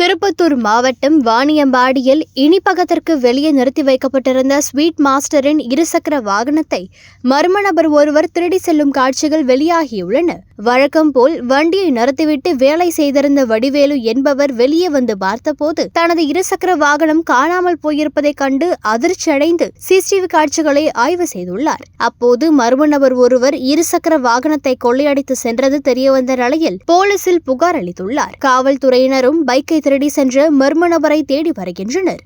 திருப்பத்தூர் மாவட்டம் வாணியம்பாடியில் இனிப்பகத்திற்கு வெளியே நிறுத்தி வைக்கப்பட்டிருந்த ஸ்வீட் மாஸ்டரின் இருசக்கர வாகனத்தை மர்ம நபர் ஒருவர் திருடி செல்லும் காட்சிகள் வெளியாகியுள்ளன. வழக்கம் போல் வண்டியை நிறுத்திவிட்டு வேலை செய்திருந்த வடிவேலு என்பவர் வெளியே வந்து பார்த்தபோது தனது இருசக்கர வாகனம் காணாமல் போயிருப்பதைக் கண்டு அதிர்ச்சியடைந்து சிசிடிவி காட்சிகளை ஆய்வு செய்துள்ளார். அப்போது மர்ம நபர் ஒருவர் இருசக்கர வாகனத்தை கொள்ளையடித்து சென்றது தெரியவந்த நிலையில் போலீசில் புகார் அளித்துள்ளார். காவல்துறையினரும் பைக்கை திருடி சென்ற மர்ம நபரை தேடி வருகின்றனர்.